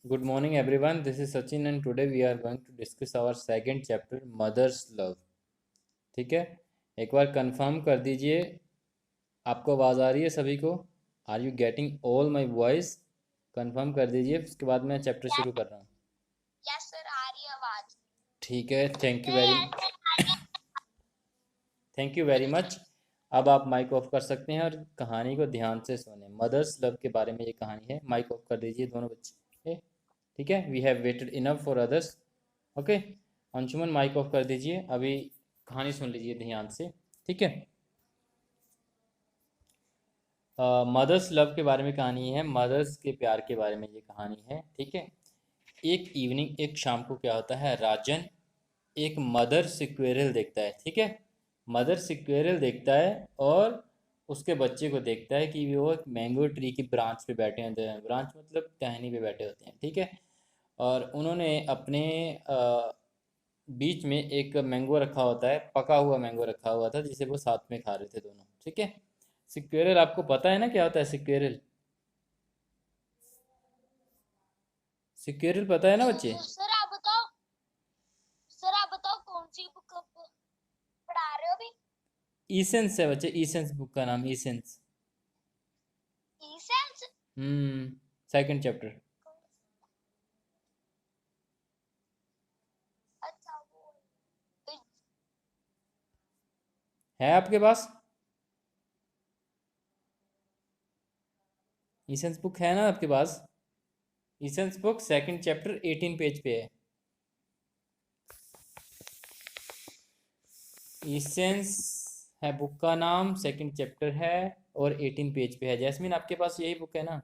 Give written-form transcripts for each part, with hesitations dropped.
Good morning, everyone. This is Sachin, and today we are going to discuss our second chapter, Mother's Love. ठीक है, एक बार confirm कर दीजिए, आपको आवाज़ आ रही है सभी को? Are you getting all my voice? Confirm कर दीजिए, उसके बाद मैं चैप्टर शुरू कर रहा हूँ। यस सर, आ रही है आवाज। ठीक है, नहीं, थैंक यू वेरी मच। अब आप माइक ऑफ कर सकते हैं और कहानी को ध्यान से सुने। मदर्स लव के बारे में ये कहानी है। माइक ऑफ कर दीजिए दोनों बच्चे। ठीक है, we have waited enough for others. Okay, Anshuman mic off कर दीजिए। अभी कहानी सुन लीजिए ध्यान से। ठीक है, मदर्स लव के बारे में कहानी है, मदर्स के प्यार के बारे में ये कहानी है। ठीक है, एक इवनिंग, एक शाम को क्या होता है, राजन एक मदर सिक्वेरल देखता है। ठीक है, मदर सिक्वेरल देखता है और उसके बच्चे को देखता है कि वो एक मैंगो ट्री की ब्रांच पे बैठे होते हैं। ब्रांच मतलब टहनी पे बैठे होते हैं। ठीक है, और उन्होंने अपने बीच में एक मैंगो रखा होता है, पका हुआ मैंगो रखा हुआ था जिसे वो साथ में खा रहे थे दोनों। ठीक है, सिक्वेरल आपको पता है ना क्या होता है सिक्वेरल? सिक्वेरल पता है ना बच्चे? सर आप बताओ। सर आप बताओ कौन सी बुक पढ़ा रहे हो अभी? ईसेंस है बच्चे, ईसेंस बुक का नाम, ईसेंस। ई सेंस। सेकंड चैप्टर अच्छा वो है आपके पास? ईसेंस बुक है ना आपके पास? ईसेंस बुक सेकंड चैप्टर 18 पेज पे है। ईसेंस है बुक का नाम, सेकंड चैप्टर है और 18 पेज पे है। जैस्मिन आपके पास यही बुक है ना?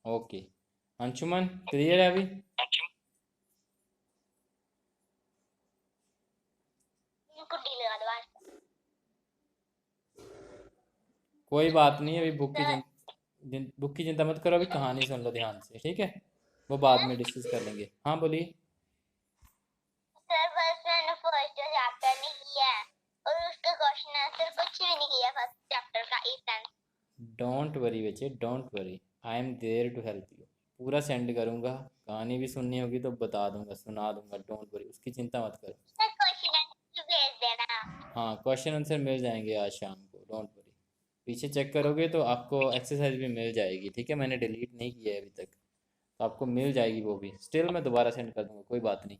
ओके, अंशुमन क्लियर है अभी? कुट्टी लगा दो आज। कोई बात नहीं, अभी सर बुक की चिंता मत करो, अभी कहानी सुन लो ध्यान से। ठीक है, वो बाद में डिस्कस कर लेंगे। हाँ बोलिए। सर बस मैंने फर्स्ट चैप्टर नहीं किया है और उसका क्वेश्चन आंसर कुछ भी नहीं किया फर्स्ट चैप्टर का ई सेंस। डोंट वरी बच्चे, don't worry, I am there to help you. पूरा सेंड करूँगा, कहानी भी सुननी होगी तो बता दूंगा, सुना दूंगा। डोंट वरी, उसकी चिंता मत करो। सर क्वेश्चन आंसर भेज देना। हाँ, क्वेश्चन आंसर मिल जाएंगे आज शाम को, डोंट वरी। पीछे चेक करोगे तो आपको एक्सरसाइज भी मिल जाएगी। ठीक है, मैंने डिलीट नहीं किया है अभी तक, तो आपको मिल जाएगी वो भी। स्टिल मैं दोबारा सेंड कर दूंगा, कोई बात नहीं।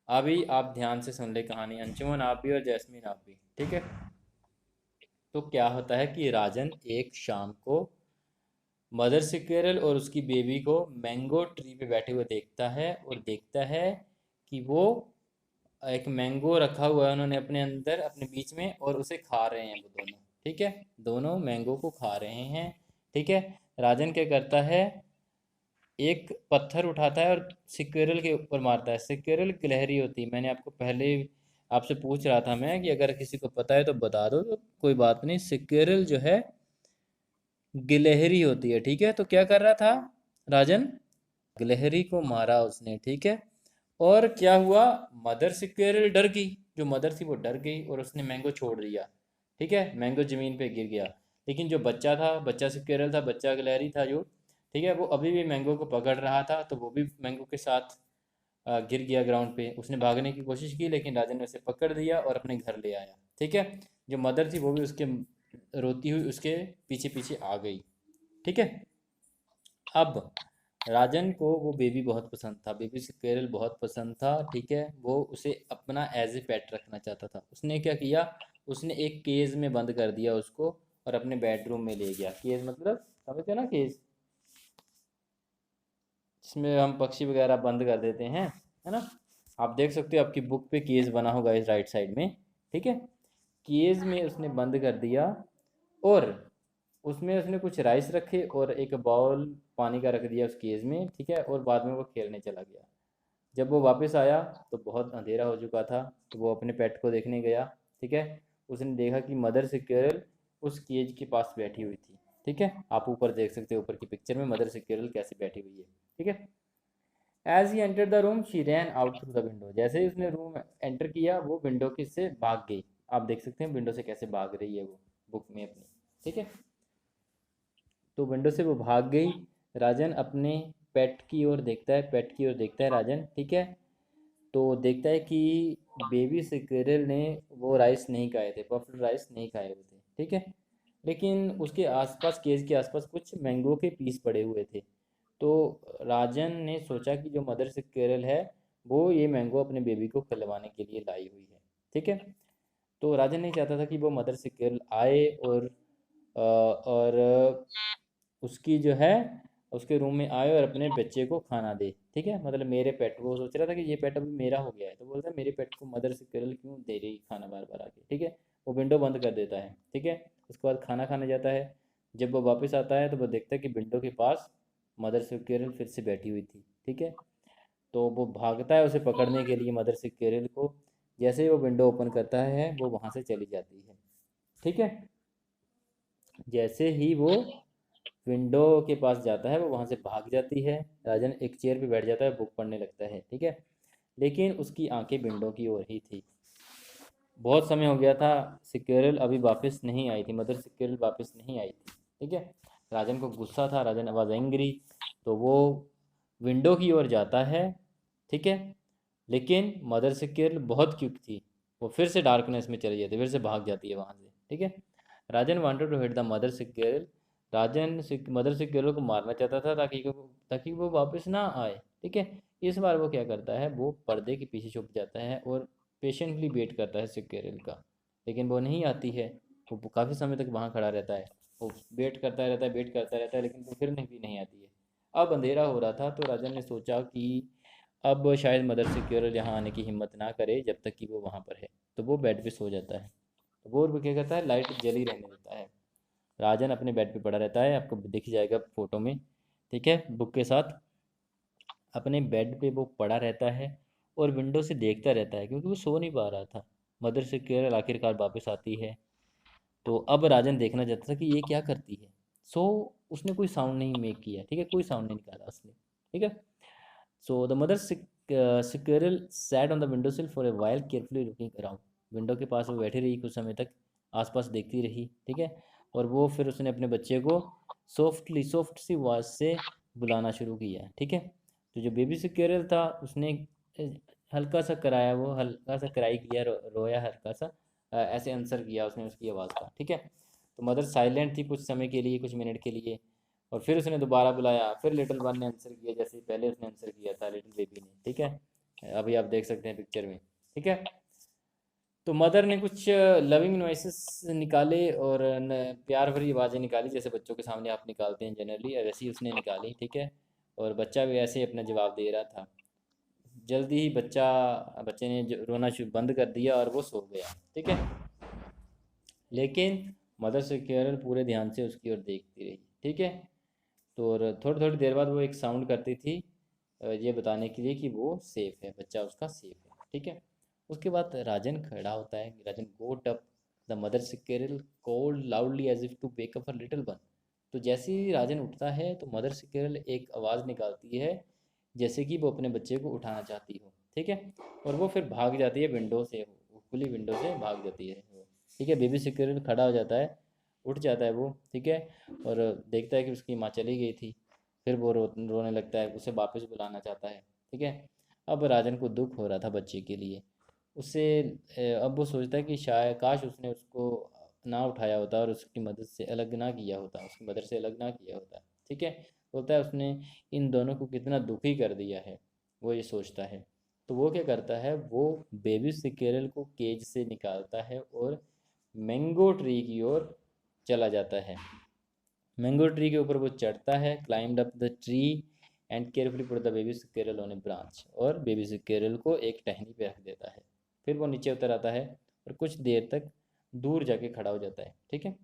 अभी आप ध्यान से सुन ले कहानी, अंशुमन आप भी और जैस्मीन आप भी। ठीक है, तो क्या होता है कि राजन एक शाम को मदर सिक्वेरल और उसकी बेबी को मैंगो ट्री पे बैठे हुए देखता है और देखता है कि वो एक मैंगो रखा हुआ है उन्होंने अपने अंदर, अपने बीच में, और उसे खा रहे हैं वो दोनों। ठीक है, दोनों मैंगो को खा रहे हैं। ठीक है, राजन क्या करता है, एक पत्थर उठाता है और सिक्वेरल के ऊपर मारता है। सिक्वेरल गिलहरी होती है, मैंने आपको पहले आपसे पूछ रहा था मैं कि अगर किसी को पता है तो बता दो, तो कोई बात नहीं। सिक्वेरल जो है गिलहरी होती है। ठीक है, तो क्या कर रहा था राजन, गिलहरी को मारा उसने। ठीक है, और क्या हुआ, मदर सिक्वेरल डर गई। जो मदर थी वो डर गई और उसने मैंगो छोड़ दिया। ठीक है, मैंगो जमीन पे गिर गया। लेकिन जो बच्चा था, बच्चा सिक्वेरल था, बच्चा गिलहरी था जो, ठीक है, वो अभी भी मैंगो को पकड़ रहा था, तो वो भी मैंगो के साथ गिर गया ग्राउंड पे। उसने भागने की कोशिश की लेकिन राजन ने उसे पकड़ दिया और अपने घर ले आया। ठीक है, जो मदर थी वो भी उसके रोती हुई उसके पीछे पीछे आ गई। ठीक है, अब राजन को वो बेबी बहुत पसंद था, बेबी स्क्वेरल बहुत पसंद था। ठीक है, वो उसे अपना एज ए पेट रखना चाहता था। उसने क्या किया, उसने एक केज में बंद कर दिया उसको और अपने बेडरूम में ले गया। केज मतलब समझते हो ना, केज जिसमें हम पक्षी वगैरह बंद कर देते हैं, है ना? आप देख सकते हो आपकी बुक पे केज बना होगा इस राइट साइड में। ठीक है, केज में उसने बंद कर दिया और उसमें उसने कुछ राइस रखे और एक बाउल पानी का रख दिया उस केज में। ठीक है, और बाद में वो खेलने चला गया। जब वो वापस आया तो बहुत अंधेरा हो चुका था, तो वो अपने पेट को देखने गया। ठीक है, उसने देखा कि मदर सिक्वेरल उस केज के पास बैठी हुई थी। ठीक है, आप ऊपर देख सकते हो, ऊपर की पिक्चर में मदर सिक्वेरल कैसे बैठी हुई है। ठीक है, as he enter the room she ran out through the window. जैसे ही उसने रूम एंटर किया वो विंडो के से भाग गई। आप देख सकते हैं विंडो से कैसे भाग रही है वो बुक में अपनी। ठीक है। तो विंडो से वो भाग गई। राजन अपने पेट की ओर देखता है, पेट की ओर देखता है राजन, ठीक है। तो देखता है कि बेबी सिक्वेरल ने वो राइस नहीं खाए थे, पफ्ड राइस नहीं खाए हुए थे, ठीक है। लेकिन उसके आसपास, केज के आसपास कुछ मैंगो के पीस पड़े हुए थे। तो राजन ने सोचा कि जो मदर सिक्वेरल है वो ये मैंगो अपने बेबी को खिलवाने के लिए लाई हुई है, ठीक है। तो राजन नहीं चाहता था कि वो मदर सिक्वेरल आए और उसकी जो है उसके रूम में आए और अपने बच्चे को खाना दे, ठीक है। मतलब मेरे पेट को, वो सोच रहा था कि ये पेट अभी मेरा हो गया है, तो बोलता है मेरे पेट को मदर सिक्वेरल क्यों दे रही खाना बार बार आके, ठीक है। वो विंडो बंद कर देता है, ठीक है। उसके बाद खाना खाने जाता है। जब वो वापस आता है तो वो देखता है कि विंडो के पास मदर सिक्वेरल फिर से बैठी हुई थी, ठीक है। तो वो भागता है उसे पकड़ने के लिए, मदर सिक्वेरल को। जैसे ही वो विंडो ओपन करता है वो वहाँ से चली जाती है, ठीक है। जैसे ही वो विंडो के पास जाता है वो वहाँ से भाग जाती है। राजन एक चेयर पे बैठ जाता है, बुक पढ़ने लगता है, ठीक है। लेकिन उसकी आंखें विंडो की ओर ही थी। बहुत समय हो गया था, सिक्योरल अभी वापस नहीं आई थी, मदर सिक्योरल वापस नहीं आई थी, ठीक है। राजन को गुस्सा था, राजन वॉज एंग्री। तो वो विंडो की ओर जाता है, ठीक है। लेकिन मदर सिक्योरल बहुत क्विक थी, वो फिर से डार्कनेस में चली जाती है, फिर से भाग जाती है वहाँ से, ठीक है। Rajan wanted to hit the mother सिक्योरल। मदर सिक्योरल को मारना चाहता था ताकि वो वापस ना आए, ठीक है। इस बार वो क्या करता है, वो पर्दे के पीछे छुप जाता है और पेशेंटली वेट करता है सिक्योरल का। लेकिन वो नहीं आती है। वो काफ़ी समय तक वहाँ खड़ा रहता है। वो वेट करता रहता है, वेट करता रहता है, लेकिन वो फिर नहीं आती है। अब अंधेरा हो रहा था तो राजन ने सोचा कि अब शायद मदर सिक्योरल यहाँ आने की हिम्मत ना करे जब तक कि वो वहाँ पर है। तो वो बेड पे सो जाता है। तो वो क्या करता है, लाइट जली रहने देता है। राजन अपने बेड पे पड़ा रहता है, आपको दिख जाएगा फोटो में, ठीक है, बुक के साथ। अपने बेड पे वो पड़ा रहता है और विंडो से देखता रहता है, क्योंकि वो सो नहीं पा रहा था। मदर सिक्योरल आखिरकार वापस आती है। तो अब राजन देखना चाहता था कि ये क्या करती है। सो उसने कोई साउंड नहीं मेक किया, ठीक है, कोई साउंड नहीं निकाला उसने, ठीक है। So the mother squirrel sat on the windowsill for a while, carefully looking around. Window के पास वो बैठी रही कुछ समय तक, आसपास देखती रही, ठीक है। और वो फिर उसने अपने बच्चे को सॉफ्ट सी आवाज़ से बुलाना शुरू किया, ठीक है। तो जो बेबी सिक्योरल था उसने हल्का सा कराया, वो हल्का सा कराई किया, रोया हल्का सा, ऐसे आंसर किया उसने उसकी आवाज़ का, ठीक है। तो मदर साइलेंट थी कुछ समय के लिए, कुछ मिनट के लिए। और फिर उसने दोबारा बुलाया, फिर लिटिल वन ने आंसर किया जैसे पहले उसने आंसर किया था, लिटिल बेबी ने, ठीक है। अभी आप देख सकते हैं पिक्चर में, ठीक है। तो मदर ने कुछ लविंग नॉइसेस निकाले और प्यार भरी आवाज़ें निकाली, जैसे बच्चों के सामने आप निकालते हैं जनरली, वैसे ही उसने निकाली, ठीक है। और बच्चा भी ऐसे ही अपना जवाब दे रहा था। जल्दी ही बच्चे ने रोना शुरू बंद कर दिया और वो सो गया, ठीक है। लेकिन मदर सिक्योरल पूरे ध्यान से उसकी ओर देखती रही, ठीक है। तो और थोड़ी थोड़ी देर बाद वो एक साउंड करती थी, ये बताने के लिए कि वो सेफ है, बच्चा उसका सेफ है, ठीक है। उसके बाद राजन खड़ा होता है, Rajan got up. The mother squirrel called loudly as if to wake up her little one. तो जैसे ही राजन उठता है तो मदर सिक्योरल एक आवाज़ निकालती है, जैसे कि वो अपने बच्चे को उठाना चाहती हो, ठीक है। और वो फिर भाग जाती है विंडो से, वो खुली विंडो से भाग जाती है वो, ठीक है। बेबी सिक्योरल खड़ा हो जाता है, उठ जाता है वो, ठीक है। और देखता है कि उसकी माँ चली गई थी। फिर वो रोने लगता है, उसे वापस बुलाना चाहता है, ठीक है। अब राजन को दुख हो रहा था बच्चे के लिए। उससे अब वो सोचता है कि शायद काश उसने उसको ना उठाया होता और उसकी मदद से अलग ना किया होता, उसकी मदर से अलग ना किया होता, ठीक है। बोलता है उसने इन दोनों को कितना दुखी कर दिया है, वो ये सोचता है। तो वो क्या करता है, वो बेबी सिक्योरल को केज से निकालता है और मैंगो ट्री की ओर चला जाता है। मैंगो ट्री के ऊपर वो चढ़ता है, climbed up the tree and carefully put the baby squirrel on a branch, और बेबी सिक्वेरल को एक टहनी पे रख देता है। फिर वो नीचे उतर आता है और कुछ देर तक दूर जाके खड़ा हो जाता है, ठीक है।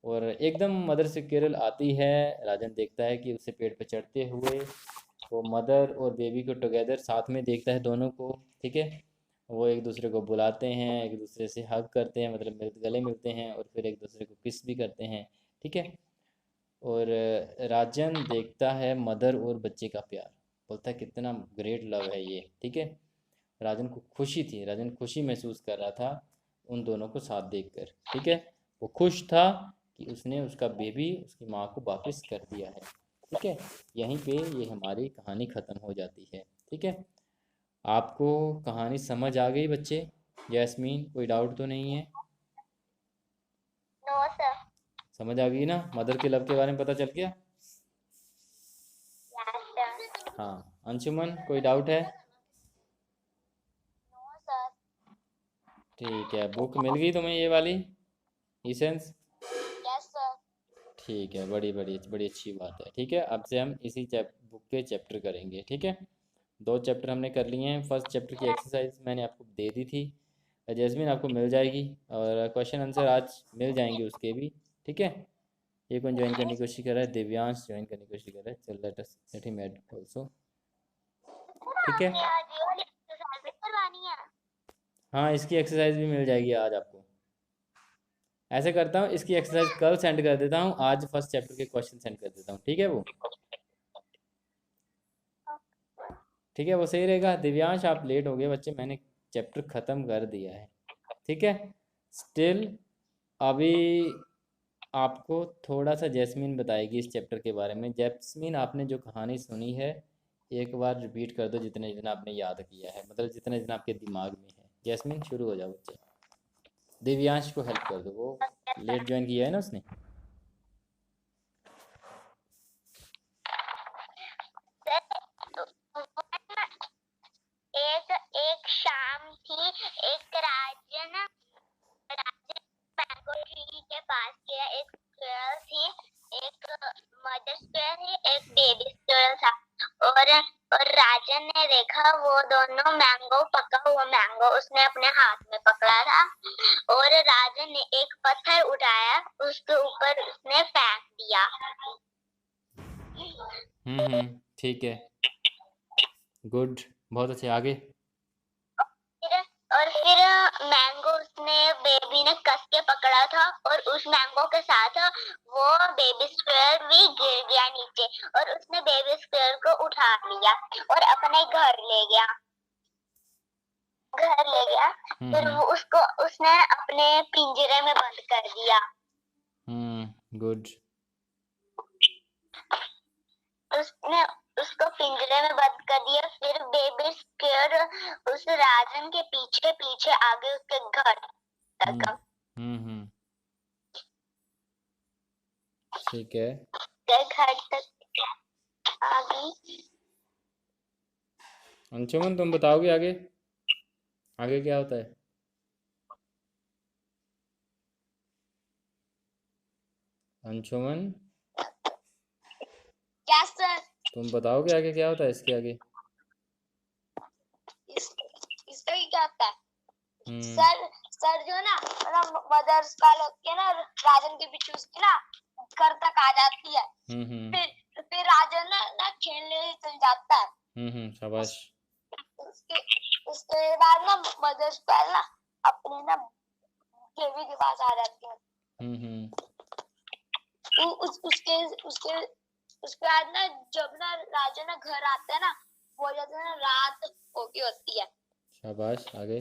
और एकदम मदर सिक्वेरल आती है। राजन देखता है कि उसे पेड़ पे चढ़ते हुए, वो मदर और बेबी को टुगेदर साथ में देखता है दोनों को, ठीक है। वो एक दूसरे को बुलाते हैं, एक दूसरे से हग करते हैं, मतलब गले मिलते हैं, और फिर एक दूसरे को किस भी करते हैं, ठीक है। और राजन देखता है मदर और बच्चे का प्यार, बोलता है कितना ग्रेट लव है ये, ठीक है। राजन को खुशी थी, राजन खुशी महसूस कर रहा था उन दोनों को साथ देखकर, ठीक है। वो खुश था कि उसने उसका बेबी उसकी माँ को वापस कर दिया है। ठीक है, यहीं पे ये हमारी कहानी ख़त्म हो जाती है। ठीक है, आपको कहानी समझ आ गई बच्चे? जैस्मीन, कोई डाउट तो नहीं है? No sir. समझ आ गई ना? मदर के लव के बारे में पता चल गया? Yes sir. हाँ। अंशुमन, कोई डाउट है? No sir. ठीक है, बुक मिल गई तुम्हें ये वाली इसेंस? Yes sir. ठीक है, बड़ी बड़ी बड़ी अच्छी बात है। ठीक है, अब से हम इसी बुक के चैप्टर करेंगे। ठीक है, 2 चैप्टर हमने कर लिए हैं। फर्स्ट चैप्टर की एक्सरसाइज मैंने आपको दे दी थी, जैस्मिन आपको मिल जाएगी, और क्वेश्चन आंसर आज मिल जाएंगे उसके भी। ठीक है, ये कौन ज्वाइन करने की कोशिश कर रहा है? दिव्यांश ज्वाइन करने की कोशिश कर रहा है। चल लेट हिम ऐड आल्सो। ठीक है, हमने आज ये वाली एक्सरसाइज भी करवानी है। हाँ, इसकी एक्सरसाइज भी मिल जाएगी आज आपको। ऐसे करता हूँ, इसकी एक्सरसाइज कल सेंड कर देता हूँ, आज फर्स्ट चैप्टर के क्वेश्चन सेंड कर देता हूँ। ठीक है, वो ठीक है, वो सही रहेगा। दिव्यांश, आप लेट हो गए बच्चे, मैंने चैप्टर ख़त्म कर दिया है। ठीक है, स्टिल अभी आपको थोड़ा सा जैस्मीन बताएगी इस चैप्टर के बारे में। जैस्मीन, आपने जो कहानी सुनी है एक बार रिपीट कर दो, जितने जितना आपने याद किया है, मतलब जितने जितना आपके दिमाग में है। जैस्मीन, शुरू हो जाओ बच्चे। दिव्यांश को हेल्प कर दो, वो लेट ज्वाइन किया है ना उसने। एक एक शाम थी। एक राजन मैंगो ट्री के पास गया। एक स्क्विरल थी, एक मदर स्क्विरल थी, एक बेबी स्क्विरल था। और राजन ने देखा वो दोनों मैंगो, पका हुआ मैंगो उसने अपने हाथ में पकड़ा था। और राजन ने एक पत्थर उठाया, उसके ऊपर उसने फेंक दिया। ठीक है, गुड, बहुत अच्छे, आगे। फिर मैंगो उसने बेबी ने कस के पकड़ा था, और उस मैंगो के साथ वो बेबी स्क्वेयर भी गिर गया नीचे। और उसने बेबी स्क्वेयर को उठा लिया और अपने घर ले गया। फिर वो उसने अपने पिंजरे में बंद कर दिया। गुड। उसने उसको पिंजरे में बंद कर दिया। फिर बेबी स्क्वेयर उस राजन के पीछे पीछे आगे उसके घर तक। ठीक है, घर तक आ गई। अंशुमन, तुम बताओगे आगे? आगे क्या होता है? अंशुमन, क्या सर? तुम बताओगे आगे क्या होता है? इसके आगे इसका क्या होता है? सर जो ना मतलब मदर्स का लोग के ना राजन के पीछे उसके ना घर तक आ जाती है। फिर राजन ना खेलने चल जाता है। शाबाश। उसके बाद ना मदर्स का ना अपने ना बेबी के पास आ जाती है। उसके उसके उसके बाद ना जब ना राजा ना घर आता है ना, वो जाता है ना, रात हो गई होती है। शाबाश, आगे।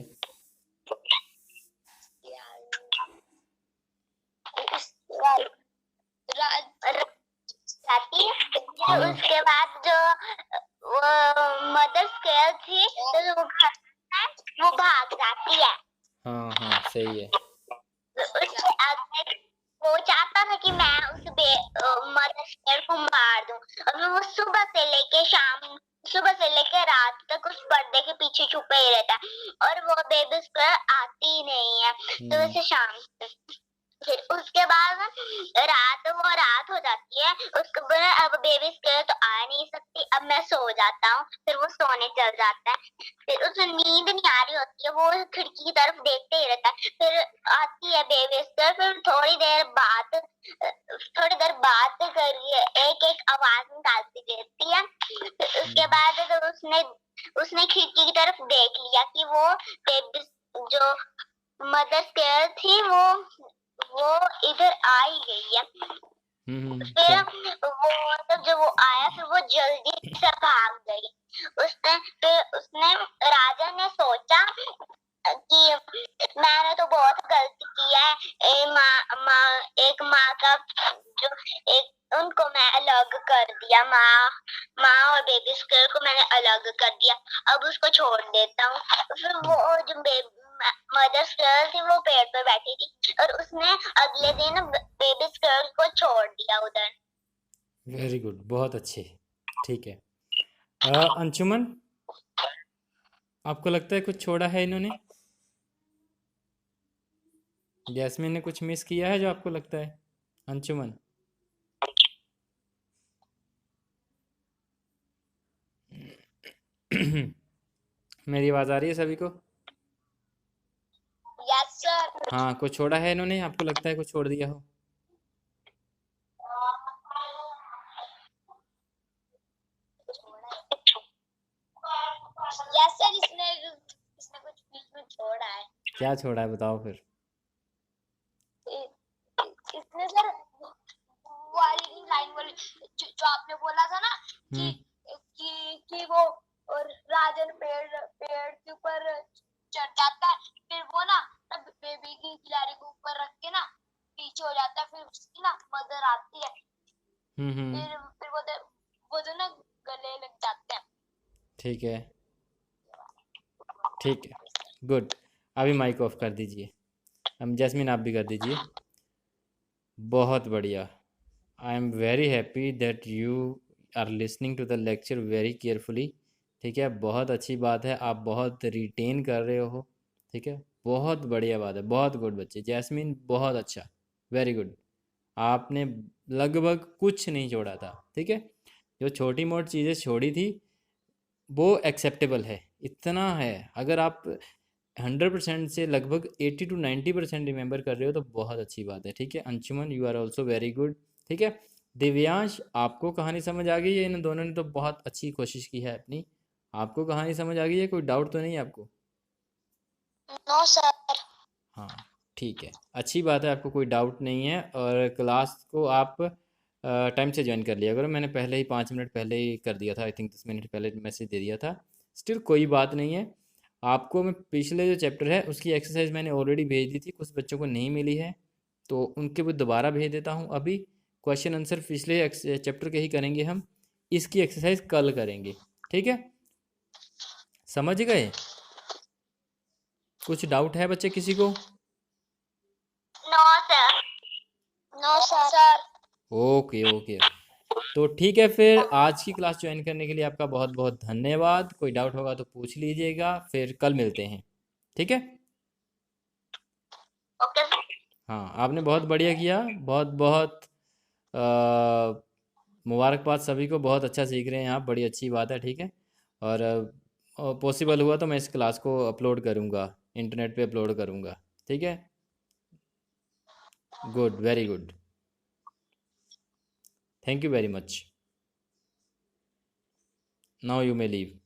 उसके बाद जो वो मदर स्केयर थी, तो वो घर वो भाग जाती है। हाँ, सही है। उसके आगे वो चाहता था कि मैं उस मदर स्केयर को मार दूं। और वो सुबह से लेके रात तक उस पर्दे के पीछे छुपे ही रहता है, और वो बेबी स्क्वेयर आती ही नहीं है। तो वैसे शाम फिर उसके बाद रात हो जाती है। उसके बाद अब बेबी स्क्वेयर तो आ नहीं सकती, अब मैं सो जाता हूँ। फिर वो सोने चल जाता है। फिर उसे नींद नहीं आ रही होती है, वो खिड़की की तरफ देखते ही रहता है। फिर आती है बेबी स्क्वेयर। फिर थोड़ी देर बात करिए, एक एक आवाज निकालती रहती है। उसके बाद तो उसने खिड़की की तरफ देख लिया कि वो बेबी जो मदर स्क्वेयर थी वो इधर आ ही गई है। फिर जब वो आया, फिर वो जल्दी से भाग गई। उसने राजा ने सोचा कि मैंने तो बहुत गलती की है। एक माँ का जो एक उनको मैं अलग कर दिया, माँ और बेबी स्क्वेयर को मैंने अलग कर दिया। अब उसको छोड़ देता हूँ। फिर वो जो मदर स्क्वेयर थी वो पेड़ पर बैठी थी और उसने अगले दिन बेबी स्क्वेयर को छोड़ दिया उधर। वेरी गुड, बहुत अच्छे। ठीक है। अंशुमन, आपको लगता है कुछ छोड़ा है इन्होंने? जैस्मिन ने कुछ मिस किया है जो आपको लगता है? अंशुमन? मेरी आवाज़ आ रही है सभी को? Yes sir. हाँ, कुछ छोड़ा है इन्होंने, आपको लगता है कुछ छोड़ दिया हो? यस सर, इसने कुछ बीच में छोड़ा है। क्या छोड़ा है बताओ फिर। इसने सर वाली लाइन वाली जो आपने बोला था ना कि कि वो और राजन पेड़ पेड़ के ऊपर चढ़ जाता है, फिर वो ना बेबी की खिलाड़ी को ऊपर रख के ना पीछे हो जाता है, फिर उसकी ना मदर आती है, फिर वो दोनों गले लग जाते हैं। ठीक है, ठीक है, गुड। अभी माइक ऑफ कर दीजिए। हम जैस्मिन आप भी कर दीजिए। बहुत बढ़िया। I am very happy that you are listening to the lecture very carefully. ठीक है, बहुत अच्छी बात है, आप बहुत रिटेन कर रहे हो। ठीक है, बहुत बढ़िया बात है, बहुत गुड बच्चे। जैस्मिन बहुत अच्छा, वेरी गुड। आपने लगभग कुछ नहीं छोड़ा था। ठीक है, जो छोटी मोटी चीज़ें छोड़ी थी वो एक्सेप्टेबल है, इतना है। अगर आप 100% से लगभग 80 to 90% रिमेंबर कर रहे हो तो बहुत अच्छी बात है। ठीक है Anshuman, you are also very good. ठीक है दिव्यांश, आपको कहानी समझ आ गई है? इन दोनों ने तो बहुत अच्छी कोशिश की है अपनी। आपको कहानी समझ आ गई है? कोई डाउट तो नहीं है आपको? No sir. हाँ, ठीक है, अच्छी बात है, आपको कोई डाउट नहीं है। और क्लास को आप टाइम से ज्वाइन कर लिया करो। मैंने पहले ही 5 मिनट पहले ही कर दिया था, आई थिंक 10 मिनट पहले मैसेज दे दिया था। स्टिल कोई बात नहीं है। आपको मैं पिछले जो चैप्टर है उसकी एक्सरसाइज मैंने ऑलरेडी भेज दी थी, कुछ बच्चों को नहीं मिली है तो उनके वो दोबारा भेज देता हूँ। अभी क्वेश्चन आंसर पिछले चैप्टर के ही करेंगे हम, इसकी एक्सरसाइज कल करेंगे। ठीक है, समझ गए? कुछ डाउट है बच्चे किसी को? No sir. No sir. Okay okay, तो ठीक है, फिर आज की क्लास ज्वाइन करने के लिए आपका बहुत बहुत धन्यवाद। कोई डाउट होगा तो पूछ लीजिएगा, फिर कल मिलते हैं। ठीक है? ओके। हाँ, आपने बहुत बढ़िया किया, बहुत बहुत मुबारकबाद सभी को, बहुत अच्छा सीख रहे हैं आप, बड़ी अच्छी बात है। ठीक है, और पॉसिबल हुआ तो मैं इस क्लास को अपलोड करूँगा, इंटरनेट पे अपलोड करूँगा। ठीक है, good, very good, thank you very much. Now you may leave.